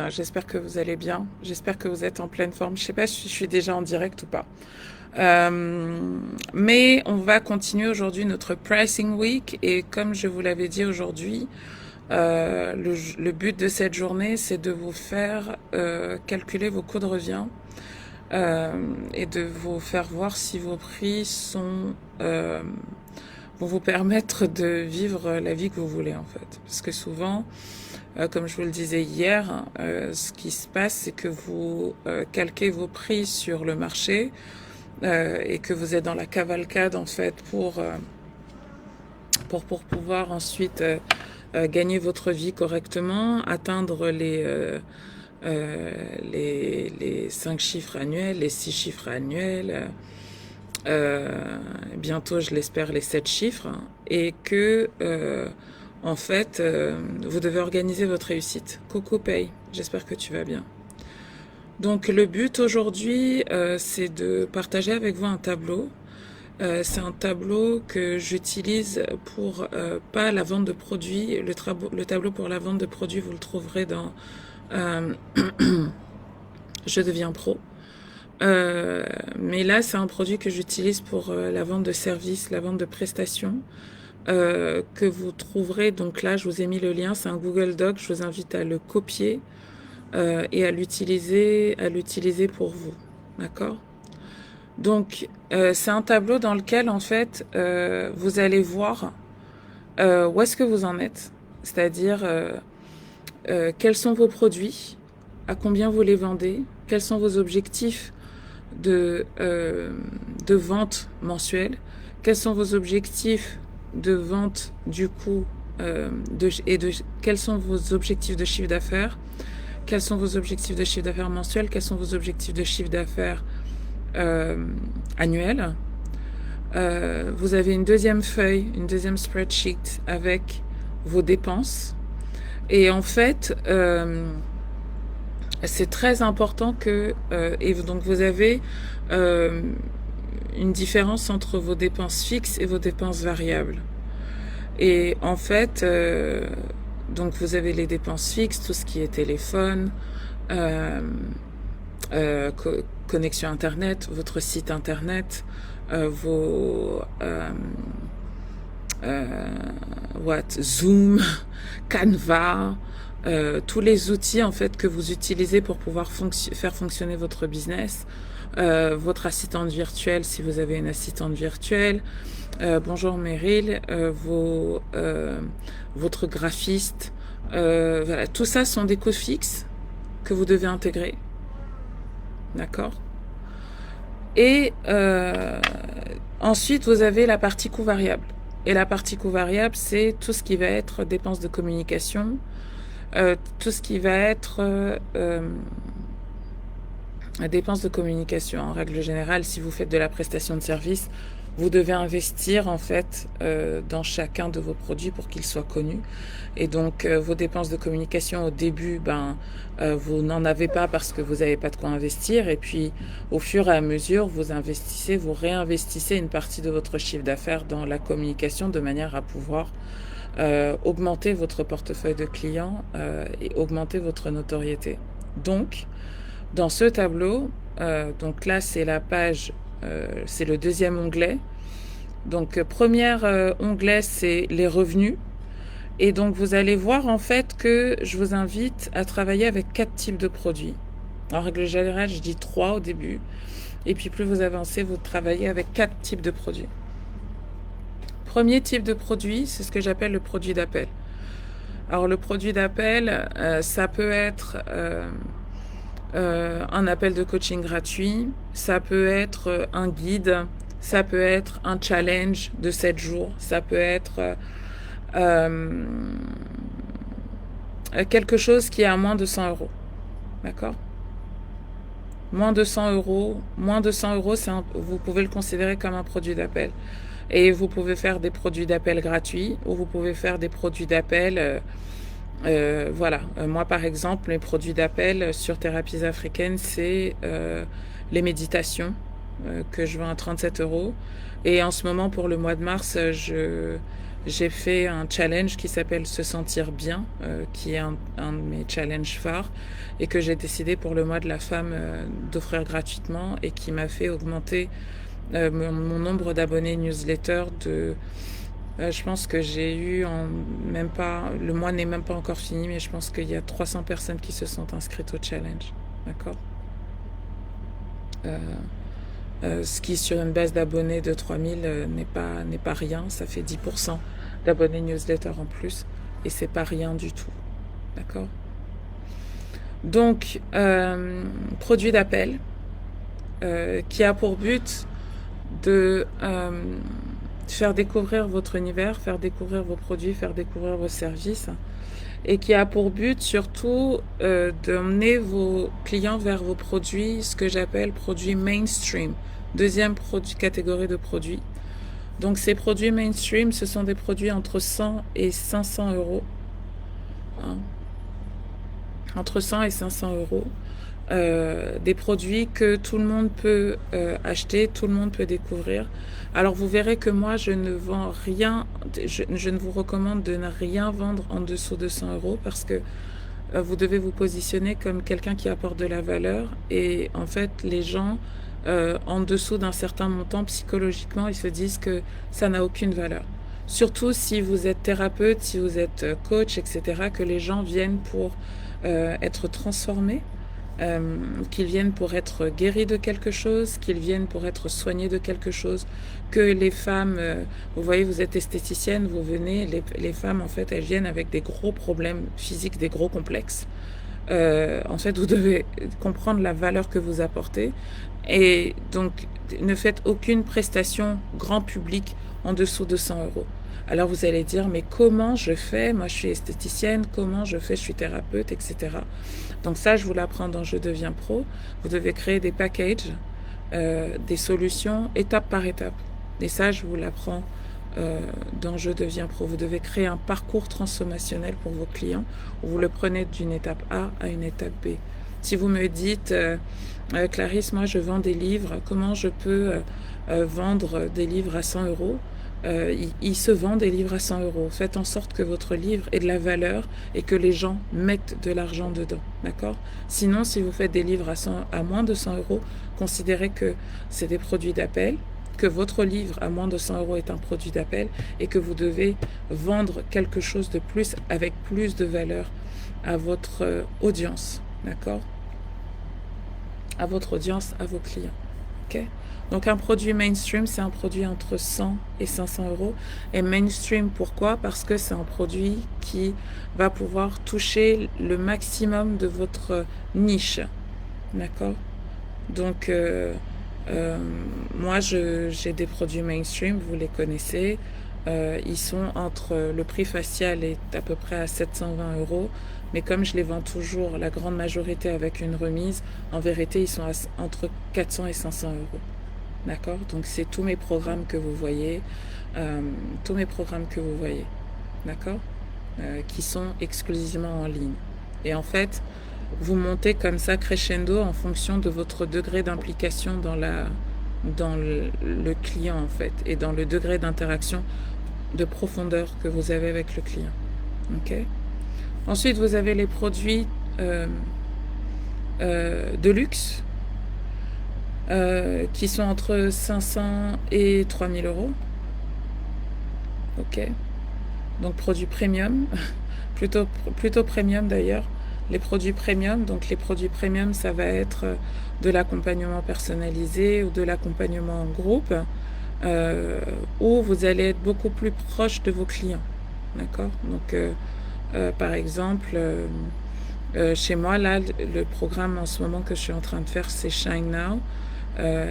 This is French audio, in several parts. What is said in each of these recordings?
J'espère que vous allez bien. J'espère que vous êtes en pleine forme. Je sais pas si je suis déjà en direct ou pas. Mais on va continuer aujourd'hui notre Pricing Week et comme je vous l'avais dit aujourd'hui, le but de cette journée, c'est de vous faire calculer vos coûts de revient et de vous faire voir si vos prix vont vous permettre de vivre la vie que vous voulez en fait. Parce que souvent, comme je vous le disais hier, ce qui se passe, c'est que vous calquez vos prix sur le marché et que vous êtes dans la cavalcade en fait pour pouvoir ensuite gagner votre vie correctement, atteindre les 5 chiffres annuels, les 6 chiffres annuels, bientôt je l'espère les 7 chiffres, et que en fait vous devez organiser votre réussite. Coco paye, j'espère que tu vas bien. Donc le but aujourd'hui c'est de partager avec vous un tableau. C'est un tableau que j'utilise pour pas la vente de produits. Le tableau pour la vente de produits, vous le trouverez dans Je deviens pro. Mais là, c'est un produit que j'utilise pour la vente de services, la vente de prestations, que vous trouverez. Donc là, je vous ai mis le lien. C'est un Google Doc. Je vous invite à le copier et à l'utiliser pour vous. D'accord ? Donc, c'est un tableau dans lequel, en fait, vous allez voir où est-ce que vous en êtes. C'est-à-dire, quels sont vos produits, à combien vous les vendez, quels sont vos objectifs de vente mensuelle, quels sont vos objectifs de vente du coup, quels sont vos objectifs de chiffre d'affaires, quels sont vos objectifs de chiffre d'affaires mensuels, quels sont vos objectifs de chiffre d'affaires annuel. Vous avez une deuxième feuille, une deuxième spreadsheet avec vos dépenses. Et en fait, c'est très important que... et donc vous avez une différence entre vos dépenses fixes et vos dépenses variables. Et en fait, donc vous avez les dépenses fixes, tout ce qui est téléphone, connexion internet, votre site internet, Zoom, Canva, tous les outils en fait que vous utilisez pour pouvoir faire fonctionner votre business, votre assistante virtuelle si vous avez une assistante virtuelle. Bonjour Meryl, votre graphiste, voilà, tout ça sont des coûts fixes que vous devez intégrer. D'accord ? Et ensuite, vous avez la partie coût variable. Et la partie coût variable, c'est tout ce qui va être dépenses de communication, tout ce qui va être dépenses de communication. En règle générale, si vous faites de la prestation de service, vous devez investir en fait dans chacun de vos produits pour qu'ils soient connus. Et donc vos dépenses de communication au début, vous n'en avez pas parce que vous n'avez pas de quoi investir. Et puis au fur et à mesure, vous investissez, vous réinvestissez une partie de votre chiffre d'affaires dans la communication de manière à pouvoir augmenter votre portefeuille de clients et augmenter votre notoriété. Donc dans ce tableau, donc là c'est la page. C'est le deuxième onglet. Donc, premier onglet, c'est les revenus. Et donc, vous allez voir en fait que je vous invite à travailler avec 4 types de produits. En règle générale, je dis 3 au début. Et puis, plus vous avancez, vous travaillez avec 4 types de produits. Premier type de produit, c'est ce que j'appelle le produit d'appel. Alors, le produit d'appel, ça peut être... un appel de coaching gratuit, ça peut être un guide, ça peut être un challenge de 7 jours, ça peut être quelque chose qui est à moins de 100 euros. D'accord ? Moins de 100 euros, vous pouvez le considérer comme un produit d'appel. Et vous pouvez faire des produits d'appel gratuits ou vous pouvez faire des produits d'appel... voilà, moi par exemple, mes produits d'appel sur Thérapies Africaines, c'est les méditations que je vends à 37 euros. Et en ce moment, pour le mois de mars, j'ai fait un challenge qui s'appelle Se sentir bien, qui est un de mes challenges phares, et que j'ai décidé pour le mois de la femme d'offrir gratuitement, et qui m'a fait augmenter mon nombre d'abonnés newsletter de... je pense que j'ai eu même pas... Le mois n'est même pas encore fini, mais je pense qu'il y a 300 personnes qui se sont inscrites au challenge. D'accord ce qui, sur une base d'abonnés de 3000, n'est pas rien. Ça fait 10% d'abonnés newsletter en plus. Et c'est pas rien du tout. D'accord Donc, produit d'appel qui a pour but de faire découvrir votre univers, faire découvrir vos produits, faire découvrir vos services, et qui a pour but surtout d'emmener vos clients vers vos produits, ce que j'appelle produits mainstream. Deuxième catégorie de produits. Donc ces produits mainstream, ce sont des produits entre 100 et 500 euros. Hein. Entre 100 et 500 euros. Des produits que tout le monde peut acheter, tout le monde peut découvrir. Alors vous verrez que moi je ne vends rien, je ne vous recommande de ne rien vendre en dessous de 100 euros parce que vous devez vous positionner comme quelqu'un qui apporte de la valeur, et en fait les gens en dessous d'un certain montant, psychologiquement ils se disent que ça n'a aucune valeur. Surtout si vous êtes thérapeute, si vous êtes coach, etc., que les gens viennent pour être transformés. Qu'ils viennent pour être guéris de quelque chose, qu'ils viennent pour être soignés de quelque chose, que les femmes, vous voyez, vous êtes esthéticienne, vous venez, les femmes en fait elles viennent avec des gros problèmes physiques, des gros complexes. En fait vous devez comprendre la valeur que vous apportez, et donc ne faites aucune prestation grand public en dessous de 100 euros. Alors vous allez dire, mais comment je fais? Moi je suis esthéticienne, comment je fais? Je suis thérapeute, etc. Donc ça, je vous l'apprends dans Je deviens pro. Vous devez créer des packages, des solutions étape par étape. Et ça, je vous l'apprends dans Je deviens pro. Vous devez créer un parcours transformationnel pour vos clients où vous le prenez d'une étape A à une étape B. Si vous me dites, Clarisse, moi je vends des livres, comment je peux vendre des livres à 100 euros? Il se vend des livres à 100 euros. Faites en sorte que votre livre ait de la valeur et que les gens mettent de l'argent dedans. D'accord? Sinon, si vous faites des livres à moins de 100 euros, considérez que c'est des produits d'appel, que votre livre à moins de 100 euros est un produit d'appel, et que vous devez vendre quelque chose de plus avec plus de valeur à votre audience. D'accord? À votre audience, à vos clients. Ok? Donc un produit mainstream, c'est un produit entre 100 et 500 euros. Et mainstream, pourquoi? Parce que c'est un produit qui va pouvoir toucher le maximum de votre niche. D'accord? Donc moi, j'ai des produits mainstream, vous les connaissez. Ils sont entre... Le prix facial est à peu près à 720 euros. Mais comme je les vends toujours, la grande majorité avec une remise, en vérité, ils sont entre 400 et 500 euros. D'accord? Donc, c'est tous mes programmes que vous voyez. Tous mes programmes que vous voyez. D'accord? Qui sont exclusivement en ligne. Et en fait, vous montez comme ça crescendo en fonction de votre degré d'implication dans le client, en fait. Et dans le degré d'interaction, de profondeur que vous avez avec le client. Ok? Ensuite, vous avez les produits de luxe qui sont entre 500 et 3000 euros. Ok. Donc, produits premium, plutôt premium d'ailleurs. Les produits premium, donc les produits premium, ça va être de l'accompagnement personnalisé ou de l'accompagnement en groupe, où vous allez être beaucoup plus proche de vos clients. D'accord? Donc, par exemple, chez moi, là, le programme en ce moment que je suis en train de faire, c'est Shine Now.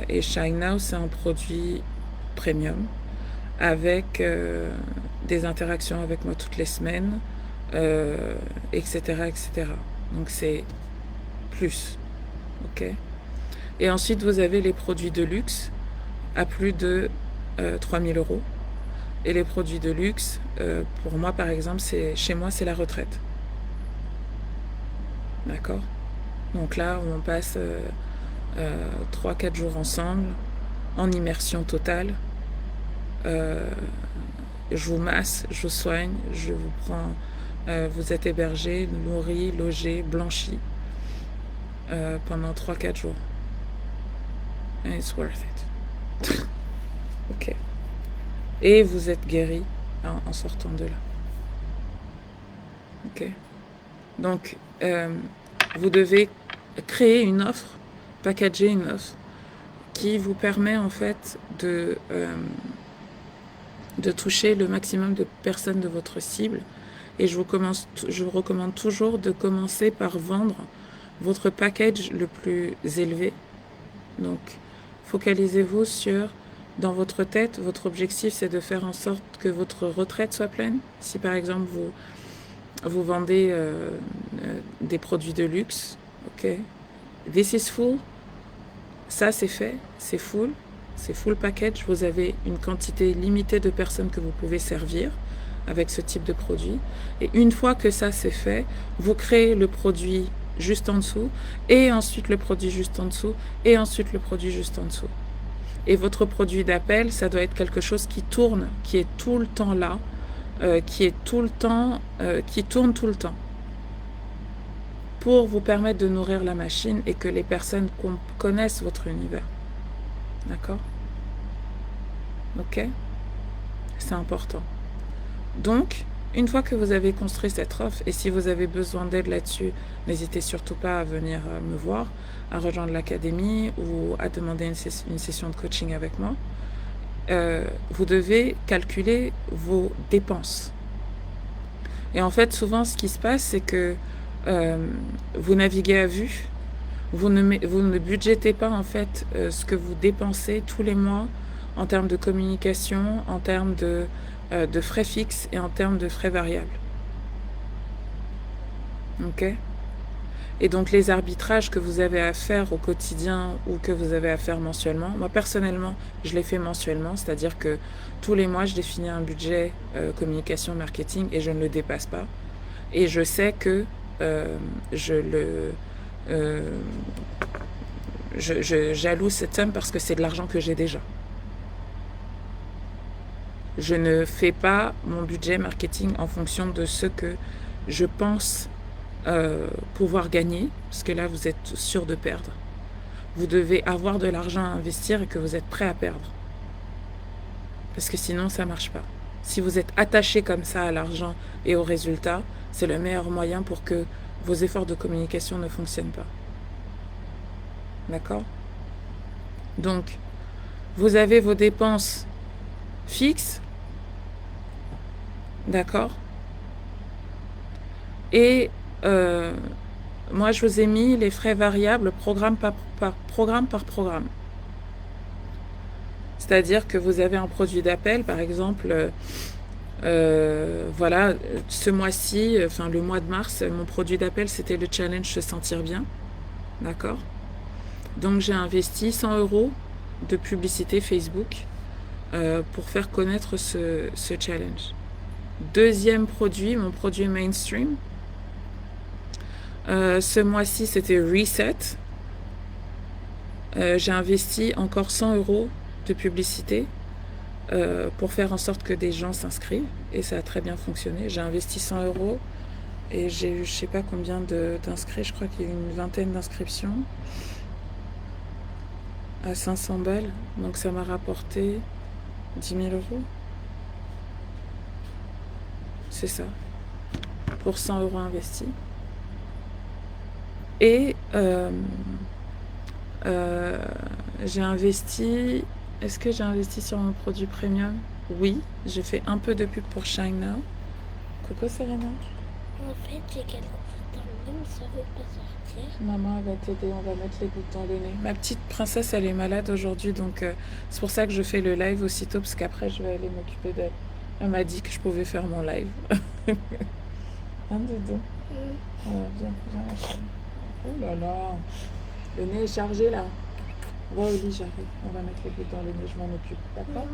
Et Shine Now, c'est un produit premium avec des interactions avec moi toutes les semaines, etc., etc. Donc, c'est plus. OK? Et ensuite, vous avez les produits de luxe à plus de 3000 euros. Et les produits de luxe, pour moi, par exemple, chez moi, c'est la retraite. D'accord? Donc là, on passe 3-4 jours ensemble, en immersion totale, Je vous masse, je vous soigne, je vous prends, vous êtes hébergé, nourri, logé, blanchi pendant 3-4 jours. And it's worth it. Ok. Et vous êtes guéri en sortant de là. Ok. Donc, vous devez créer une offre, packager une offre qui vous permet en fait de toucher le maximum de personnes de votre cible. Et je vous recommande toujours de commencer par vendre votre package le plus élevé. Donc, focalisez-vous sur, dans votre tête, votre objectif, c'est de faire en sorte que votre retraite soit pleine. Si par exemple, vous vendez des produits de luxe, ok, this is full, ça c'est fait, c'est full package, vous avez une quantité limitée de personnes que vous pouvez servir avec ce type de produit. Et une fois que ça c'est fait, vous créez le produit juste en dessous, et ensuite le produit juste en dessous, et ensuite le produit juste en dessous. Et votre produit d'appel, ça doit être quelque chose qui tourne, qui est tout le temps là, qui tourne tout le temps, pour vous permettre de nourrir la machine et que les personnes connaissent votre univers. D'accord? Ok? C'est important. Donc, une fois que vous avez construit cette offre, et si vous avez besoin d'aide là-dessus, n'hésitez surtout pas à venir me voir, à rejoindre l'académie ou à demander une session de coaching avec moi. Vous devez calculer vos dépenses. Et en fait, souvent, ce qui se passe, c'est que vous naviguez à vue, vous ne budgétez pas en fait ce que vous dépensez tous les mois en termes de communication, en termes de frais fixes et en termes de frais variables. Ok? Et donc les arbitrages que vous avez à faire au quotidien ou que vous avez à faire mensuellement, moi personnellement je les fais mensuellement, c'est-à-dire que tous les mois je définis un budget communication marketing et je ne le dépasse pas. Et je sais que j'alloue cette somme parce que c'est de l'argent que j'ai déjà. Je ne fais pas mon budget marketing en fonction de ce que je pense pouvoir gagner, parce que là vous êtes sûr de perdre. Vous devez avoir de l'argent à investir et que vous êtes prêt à perdre, parce que sinon ça marche pas. Si vous êtes attaché comme ça à l'argent et aux résultats, c'est le meilleur moyen pour que vos efforts de communication ne fonctionnent pas. D'accord? Donc vous avez vos dépenses fixes, d'accord, et moi, je vous ai mis les frais variables programme par programme. C'est-à-dire que vous avez un produit d'appel, par exemple, voilà, ce mois-ci, enfin le mois de mars, mon produit d'appel, c'était le challenge Se Sentir Bien. D'accord? Donc, j'ai investi 100 € de publicité Facebook pour faire connaître ce challenge. Deuxième produit, mon produit mainstream. Ce mois-ci, c'était Reset. J'ai investi encore 100 € de publicité pour faire en sorte que des gens s'inscrivent. Et ça a très bien fonctionné. J'ai investi 100 € et j'ai eu je sais pas combien d'inscrits. Je crois qu'il y a eu une vingtaine d'inscriptions à 500 balles. Donc ça m'a rapporté 10 000 €. C'est ça. Pour 100 € investis. Et j'ai investi... Est-ce que j'ai investi sur mon produit premium? Oui, j'ai fait un peu de pub pour Shine Now. Coucou Serena. En fait, j'ai quelque chose dans le nez, mais ça veut pas sortir. Maman, elle va t'aider, on va mettre les gouttes dans le nez. Ma petite princesse, elle est malade aujourd'hui, donc c'est pour ça que je fais le live aussitôt, parce qu'après, je vais aller m'occuper d'elle. Elle m'a dit que je pouvais faire mon live. Un doudou. Voilà, viens, la chérie. Oh là là, le nez est chargé là. Va au lit, j'arrive. On va mettre les gouttes dans le nez, je m'en occupe. D'accord?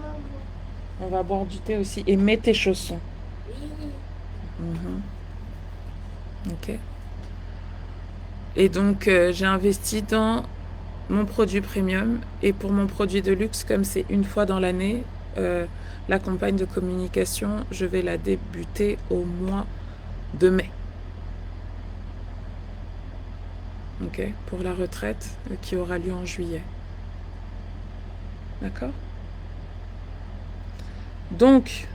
On va boire du thé aussi. Et mets tes chaussons. Oui. Ok. Et donc, j'ai investi dans mon produit premium. Et pour mon produit de luxe, comme c'est une fois dans l'année, la campagne de communication, je vais la débuter au mois de mai. Ok, pour la retraite qui aura lieu en juillet. D'accord? Donc,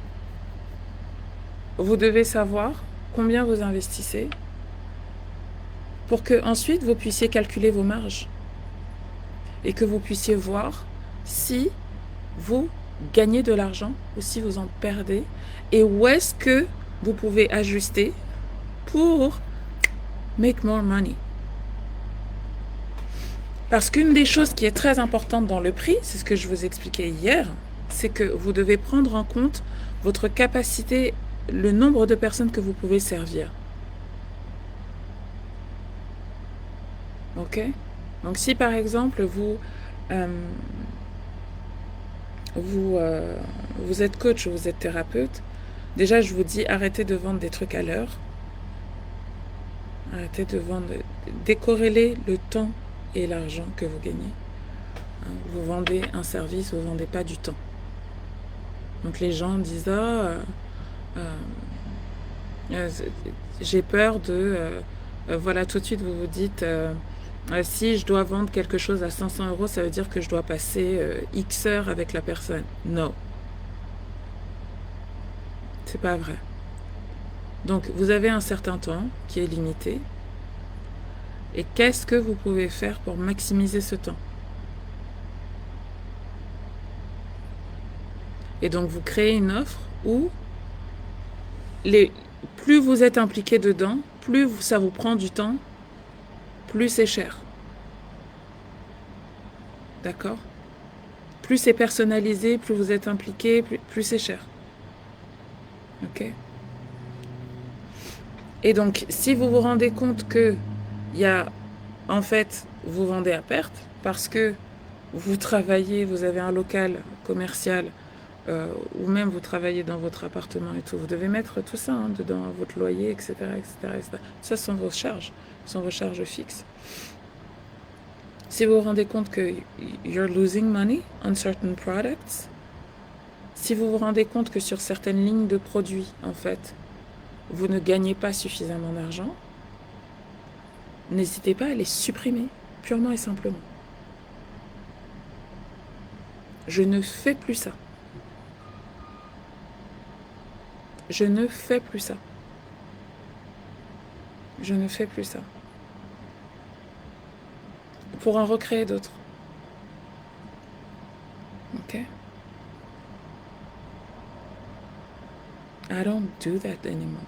vous devez savoir combien vous investissez pour que ensuite vous puissiez calculer vos marges et que vous puissiez voir si vous gagnez de l'argent ou si vous en perdez et où est-ce que vous pouvez ajuster pour make more money. Parce qu'une des choses qui est très importante dans le prix, c'est ce que je vous expliquais hier, c'est que vous devez prendre en compte votre capacité, le nombre de personnes que vous pouvez servir. Ok? Donc si par exemple vous êtes coach ou vous êtes thérapeute, déjà je vous dis arrêtez de vendre des trucs à l'heure. Arrêtez de vendre, décorrélez le temps et l'argent que vous gagnez. Vous vendez un service, vous ne vendez pas du temps. Donc les gens disent j'ai peur de... voilà, tout de suite vous vous dites si je dois vendre quelque chose à 500 €, ça veut dire que je dois passer X heures avec la personne. Non. C'est pas vrai. Donc vous avez un certain temps qui est limité. Et qu'est-ce que vous pouvez faire pour maximiser ce temps? Et donc vous créez une offre où plus vous êtes impliqué dedans, plus ça vous prend du temps, plus c'est cher. D'accord? Plus c'est personnalisé, plus vous êtes impliqué, plus c'est cher. Ok? Et donc, si vous vous rendez compte que en fait, vous vendez à perte parce que vous travaillez, vous avez un local commercial ou même vous travaillez dans votre appartement et tout, vous devez mettre tout ça dedans, votre loyer, etc., etc., etc. Ça sont vos charges, fixes. Si vous vous rendez compte que you're losing money on certain products, si vous vous rendez compte que sur certaines lignes de produits, en fait, vous ne gagnez pas suffisamment d'argent, n'hésitez pas à les supprimer, purement et simplement. Je ne fais plus ça. Je ne fais plus ça. Je ne fais plus ça. Pour en recréer d'autres. Ok? I don't do that anymore.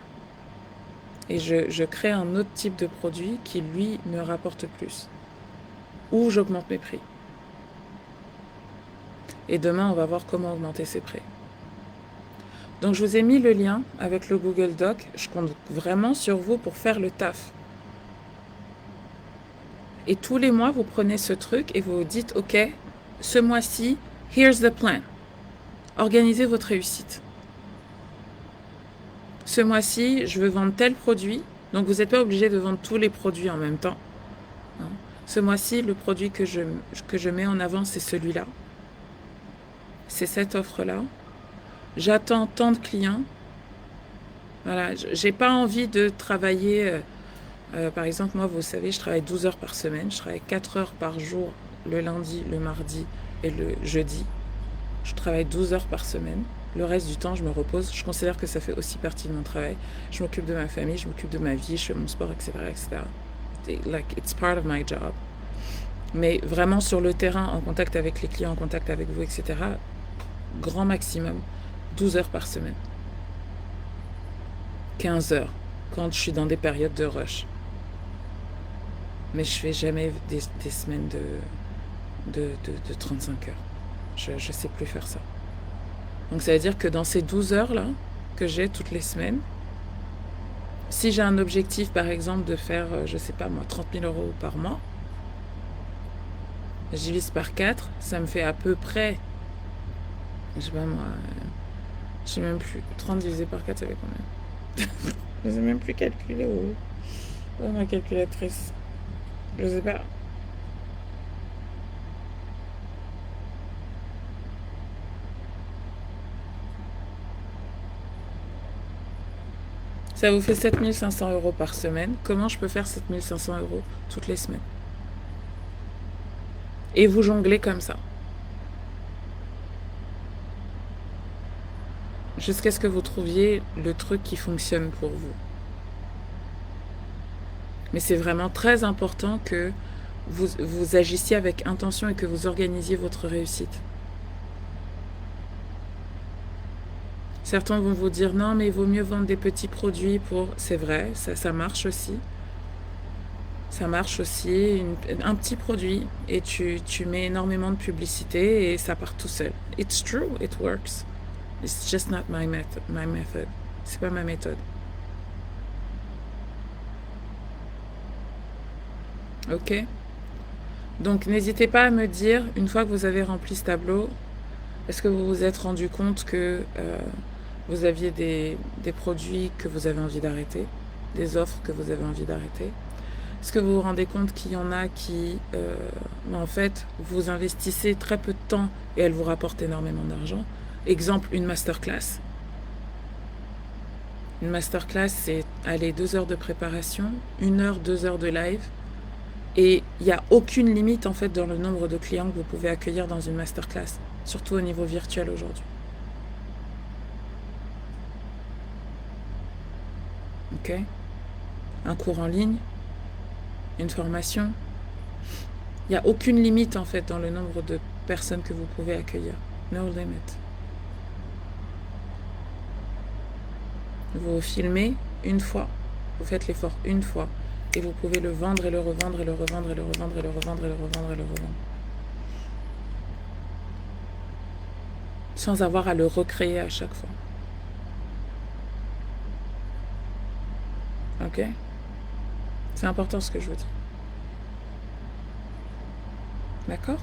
Et je crée un autre type de produit qui, lui, me rapporte plus. Ou j'augmente mes prix. Et demain, on va voir comment augmenter ces prix. Donc, je vous ai mis le lien avec le Google Doc. Je compte vraiment sur vous pour faire le taf. Et tous les mois, vous prenez ce truc et vous vous dites, OK, ce mois-ci, here's the plan. Organisez votre réussite. Ce mois-ci, je veux vendre tel produit. Donc, vous n'êtes pas obligé de vendre tous les produits en même temps. Ce mois-ci, le produit que je mets en avant, c'est celui-là. C'est cette offre-là. J'attends tant de clients. Voilà, j'ai pas envie de travailler... par exemple, moi, vous savez, je travaille 12 heures par semaine. Je travaille 4 heures par jour, le lundi, le mardi et le jeudi. Je travaille 12 heures par semaine. Le reste du temps, je me repose. Je considère que ça fait aussi partie de mon travail. Je m'occupe de ma famille, je m'occupe de ma vie, je fais mon sport, etc., etc. Like, it's part of my job. Mais vraiment sur le terrain, en contact avec les clients, en contact avec vous, etc., grand maximum, 12 heures par semaine. 15 heures, quand je suis dans des périodes de rush. Mais je fais jamais des semaines de 35 heures. Je ne sais plus faire ça. Donc ça veut dire que dans ces 12 heures-là, que j'ai toutes les semaines, si j'ai un objectif, par exemple, de faire, je sais pas moi, 30 000 € par mois, je divise par 4, ça me fait à peu près, je sais pas moi, je sais même plus, 30 divisé par 4, ça fait combien? Je sais même plus calculer où ma calculatrice. Je sais pas. Ça vous fait 7 500 € par semaine. Comment je peux faire 7 500 € toutes les semaines? Et vous jonglez comme ça. Jusqu'à ce que vous trouviez le truc qui fonctionne pour vous. Mais c'est vraiment très important que vous agissiez avec intention et que vous organisiez votre réussite. Certains vont vous dire non, mais il vaut mieux vendre des petits produits pour... C'est vrai, ça marche aussi. Ça marche aussi, un petit produit, et tu mets énormément de publicité et ça part tout seul. It's true, it works. It's just not my method. C'est pas ma méthode. Ok? Donc n'hésitez pas à me dire, une fois que vous avez rempli ce tableau, est-ce que vous vous êtes rendu compte que vous aviez des produits que vous avez envie d'arrêter, des offres que vous avez envie d'arrêter? Est-ce que vous vous rendez compte qu'il y en a qui, en fait, vous investissez très peu de temps et elles vous rapportent énormément d'argent? Exemple, une masterclass. Une masterclass, c'est, allez, 2 heures de préparation, 1 heure, 2 heures de live. Et il n'y a aucune limite, en fait, dans le nombre de clients que vous pouvez accueillir dans une masterclass, surtout au niveau virtuel aujourd'hui. Ok? Un cours en ligne, une formation. Il n'y a aucune limite, en fait, dans le nombre de personnes que vous pouvez accueillir. No limit. Vous filmez une fois, vous faites l'effort une fois, et vous pouvez le vendre et le revendre et le revendre et le revendre et le revendre et le revendre et le revendre. Sans avoir à le recréer à chaque fois. Ok? C'est important ce que je vous dis. D'accord?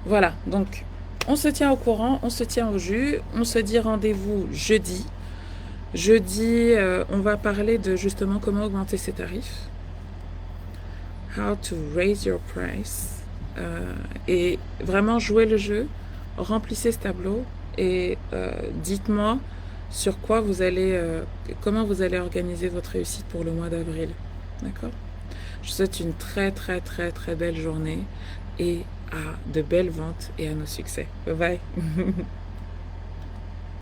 Voilà, donc on se tient au courant, on se tient au jus, on se dit rendez-vous jeudi. Jeudi, on va parler de justement comment augmenter ses tarifs. How to raise your price. Et vraiment jouer le jeu, remplissez ce tableau et dites-moi sur quoi vous allez, comment vous allez organiser votre réussite pour le mois d'avril. D'accord? Je vous souhaite une très très très très belle journée et à de belles ventes et à nos succès. Bye bye.